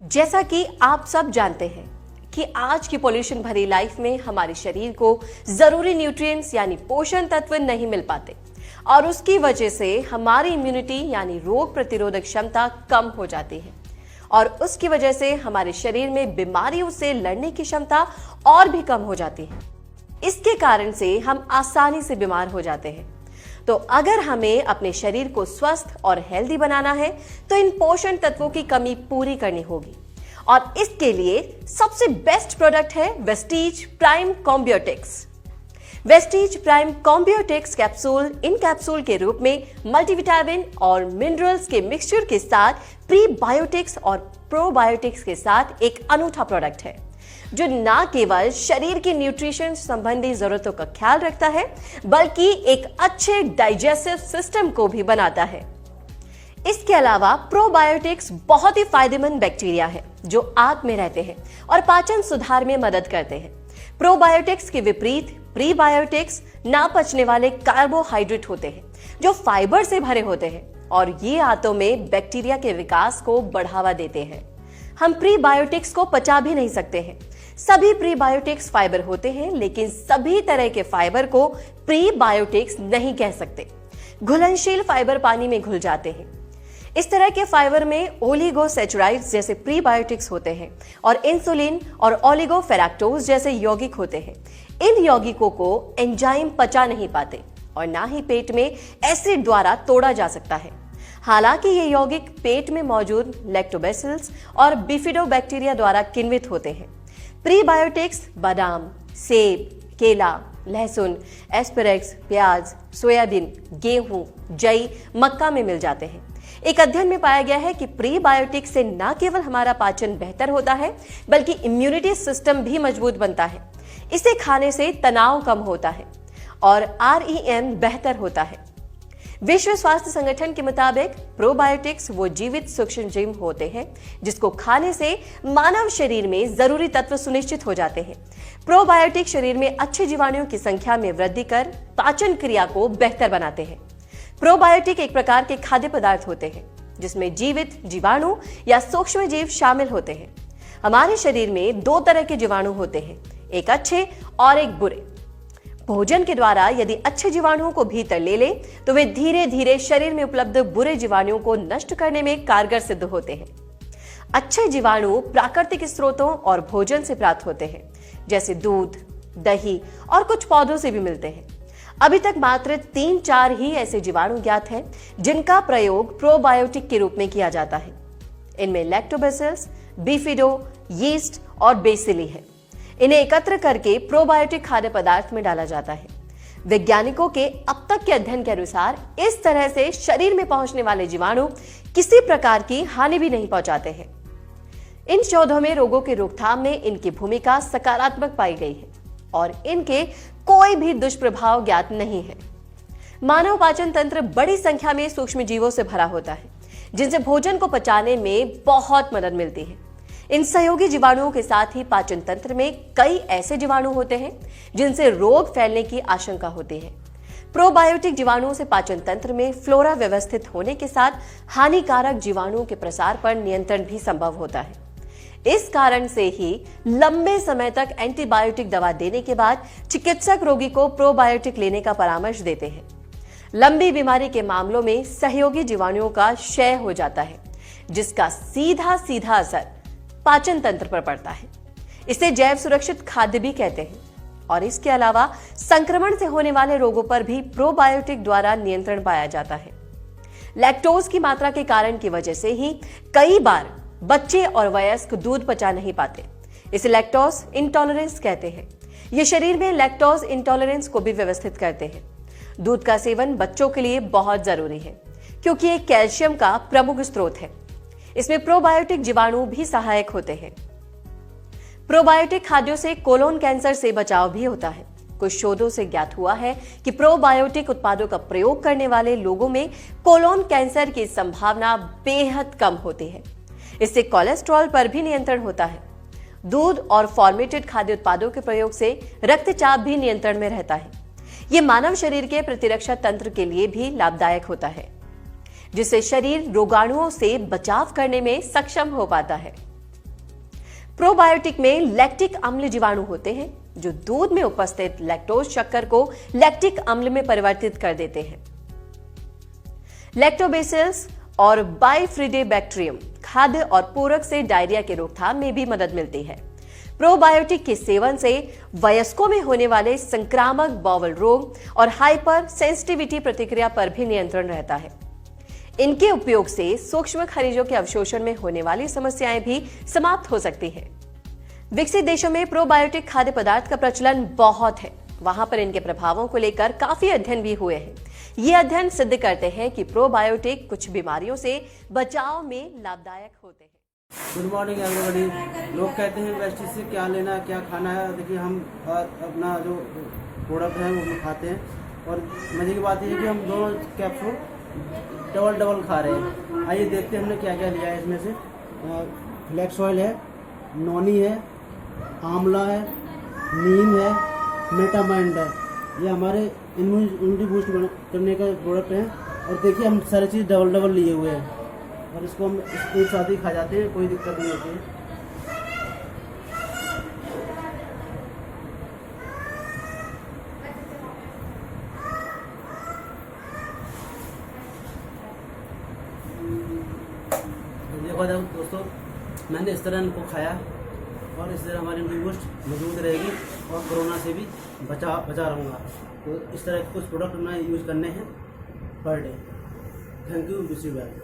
जैसा कि आप सब जानते हैं कि आज की पॉल्यूशन भरी लाइफ में हमारे शरीर को जरूरी न्यूट्रिएंट्स यानी पोषण तत्व नहीं मिल पाते और उसकी वजह से हमारी इम्यूनिटी यानी रोग प्रतिरोधक क्षमता कम हो जाती है और उसकी वजह से हमारे शरीर में बीमारियों से लड़ने की क्षमता और भी कम हो जाती है। इसके कारण से हम आसानी से बीमार हो जाते हैं। तो अगर हमें अपने शरीर को स्वस्थ और हेल्दी बनाना है तो इन पोषण तत्वों की कमी पूरी करनी होगी और इसके लिए सबसे बेस्ट प्रोडक्ट है Vestige prime combiotics. Vestige prime combiotics capsule इन कैप्सूल के रूप में मल्टीविटामिन और मिनरल्स के मिक्सचर के साथ प्रीबायोटिक्स और प्रोबायोटिक्स के साथ एक अनूठा प्रोडक्ट है जो न केवल शरीर की न्यूट्रिशन संबंधी जरूरतों का ख्याल रखता है बल्कि एक अच्छे डाइजेस्टिव सिस्टम को भी बनाता है। इसके अलावा प्रोबायोटिक्स बहुत ही फायदेमंद बैक्टीरिया है जो आंत में रहते हैं और पाचन सुधार में मदद करते हैं। प्रोबायोटिक्स के विपरीत प्रीबायोटिक्स ना पचने वाले कार्बोहाइड्रेट होते हैं जो फाइबर से भरे होते हैं और ये आंतों में बैक्टीरिया के विकास को बढ़ावा देते हैं। हम प्रीबायोटिक्स को पचा भी नहीं सकते हैं। सभी प्रीबायोटिक्स फाइबर होते हैं लेकिन सभी तरह के फाइबर को प्रीबायोटिक्स नहीं कह सकते। घुलनशील फाइबर पानी में घुल जाते हैं। इस तरह के फाइबर में ओलिगोसैचराइड्स जैसे प्रीबायोटिक्स होते हैं और इंसुलिन और ओलिगोफेरैक्टोज जैसे यौगिक होते हैं। इन यौगिकों को एंजाइम पचा नहीं पाते और ना ही पेट में एसिड द्वारा तोड़ा जा सकता है। हालांकि ये यौगिक पेट में मौजूद लैक्टोबैसिलस और बिफिडोबैक्टीरिया द्वारा किण्वित होते हैं। प्रीबायोटिक्स बादाम, सेब, केला, लहसुन, एस्पेरेक्स, प्याज, सोयाबीन, गेहूं, जई, मक्का में मिल जाते हैं। एक अध्ययन में पाया गया है कि प्रीबायोटिक से न केवल हमारा पाचन बेहतर होता है बल्कि इम्यूनिटी सिस्टम भी मजबूत बनता है। इसे खाने से तनाव कम होता है और REM बेहतर होता है। विश्व स्वास्थ्य संगठन के मुताबिक प्रोबायोटिक्स वो जीवित सूक्ष्म जीव होते हैं जिसको खाने से मानव शरीर में जरूरी तत्व सुनिश्चित हो जाते हैं। प्रोबायोटिक शरीर में अच्छे जीवाणुओं की संख्या में वृद्धि कर पाचन क्रिया को बेहतर बनाते हैं। प्रोबायोटिक एक प्रकार के खाद्य पदार्थ होते हैं जिसमें जीवित जीवाणु या सूक्ष्म जीव शामिल होते हैं। हमारे शरीर में दो तरह के जीवाणु होते हैं, एक अच्छे और एक बुरे। भोजन के द्वारा यदि अच्छे जीवाणुओं को भीतर ले ले तो वे धीरे धीरे शरीर में उपलब्ध बुरे जीवाणुओं को नष्ट करने में कारगर सिद्ध होते हैं। अच्छे जीवाणु प्राकृतिक स्रोतों और भोजन से प्राप्त होते हैं जैसे दूध, दही और कुछ पौधों से भी मिलते हैं। अभी तक मात्र 3-4 ही ऐसे जीवाणु ज्ञात हैं जिनका प्रयोग प्रोबायोटिक के रूप में किया जाता है। इनमें लैक्टोबैसिलस, बिफिडो, यीस्ट और बेसिली है। इन्हें एकत्र करके प्रोबायोटिक खाद्य पदार्थ में डाला जाता है। वैज्ञानिकों के अब तक के अध्ययन के अनुसार इस तरह से शरीर में पहुंचने वाले जीवाणु किसी प्रकार की हानि भी नहीं पहुंचाते हैं। इन शोधों में रोगों की रोकथाम में इनकी भूमिका सकारात्मक पाई गई है और इनके कोई भी दुष्प्रभाव ज्ञात नहीं है। मानव पाचन तंत्र बड़ी संख्या में सूक्ष्म जीवों से भरा होता है जिनसे भोजन को पचाने में बहुत मदद मिलती है। इन सहयोगी जीवाणुओं के साथ ही पाचन तंत्र में कई ऐसे जीवाणु होते हैं जिनसे रोग फैलने की आशंका होती है। प्रोबायोटिक जीवाणुओं से पाचन तंत्र में फ्लोरा व्यवस्थित होने के साथ हानिकारक जीवाणुओं के प्रसार पर नियंत्रण भी संभव होता है। इस कारण से ही लंबे समय तक एंटीबायोटिक दवा देने के बाद चिकित्सक रोगी को प्रोबायोटिक लेने का परामर्श देते हैं। लंबी बीमारी के मामलों में सहयोगी जीवाणुओं का क्षय हो जाता है जिसका सीधा सीधा असर पाचन तंत्र पर पड़ता है। इसे जैव सुरक्षित खाद्य भी कहते हैं और इसके अलावा संक्रमण से होने वाले रोगों पर भी प्रोबायोटिक द्वारा नियंत्रण पाया जाता है। लैक्टोज की मात्रा के कारण की वजह से ही कई बार बच्चे और वयस्क दूध पचा नहीं पाते। इसे लैक्टोज इंटॉलरेंस कहते हैं। ये शरीर में लैक्टोज इंटॉलरेंस को भी व्यवस्थित करते हैं। दूध का सेवन बच्चों के लिए बहुत जरूरी है क्योंकि ये कैल्शियम का प्रमुख स्रोत है। इसमें प्रोबायोटिक जीवाणु भी सहायक होते हैं। प्रोबायोटिक खाद्यों से कोलोन कैंसर से बचाव भी होता है। कुछ शोधों से ज्ञात हुआ है कि प्रोबायोटिक उत्पादों का प्रयोग करने वाले लोगों में कोलोन कैंसर की संभावना बेहद कम होती है। इससे कोलेस्ट्रॉल पर भी नियंत्रण होता है। दूध और फॉर्मेटेड खाद्य उत्पादों के प्रयोग से रक्तचाप भी नियंत्रण में रहता है। यह मानव शरीर के प्रतिरक्षा तंत्र के लिए भी लाभदायक होता है जिससे शरीर रोगाणुओं से बचाव करने में सक्षम हो पाता है। प्रोबायोटिक में लैक्टिक अम्ल जीवाणु होते हैं जो दूध में उपस्थित लैक्टोज शक्कर को लैक्टिक अम्ल में परिवर्तित कर देते हैं। लैक्टोबैसिलस और बाइफ्रिडोबैक्टीरियम खाद्य और पूरक से डायरिया के रोकथाम में भी मदद मिलती है। प्रोबायोटिक के सेवन से वयस्कों में होने वाले संक्रामक बाउल रोग और हाइपर सेंसिटिविटी प्रतिक्रिया पर भी नियंत्रण रहता है। इनके उपयोग से सूक्ष्म खनिजों के अवशोषण में होने वाली समस्याएं भी समाप्त हो सकती हैं। विकसित देशों में प्रोबायोटिक खाद्य पदार्थ का प्रचलन बहुत है। वहां पर इनके प्रभावों को लेकर काफी अध्ययन भी हुए हैं। ये अध्ययन सिद्ध करते हैं कि प्रोबायोटिक कुछ बीमारियों से बचाव में लाभदायक होते हैं। Good morning everybody. लोग कहते हैं वेस्टीज से क्या लेना क्या खाना है। देखिए हम अपना जो प्रोडक्ट है वो खाते हैं और मजे की बात यह है कि हम दोनों कैप्सूल डबल खा रहे हैं। आइए देखते हैं हमने क्या क्या लिया है। इसमें से फ्लैक्स ऑयल है, नॉनी है, आंवला है, नीम है, मेटामाइंड है। ये हमारे इम्यूनिटी बूस्ट करने का प्रोडक्ट है। और देखिए हम सारी चीज़ डबल लिए हुए हैं और इसको हम एक साथ ही खा जाते हैं, कोई दिक्कत नहीं होती है। देखो दोस्तों, मैंने इस तरह इनको खाया और इस तरह हमारी इम्यूनिटी बूस्ट मजबूत रहेगी और कोरोना से भी बचा रहूँगा। तो इस तरह के कुछ प्रोडक्ट हमें यूज़ करने हैं per day. Thank you, wish you well.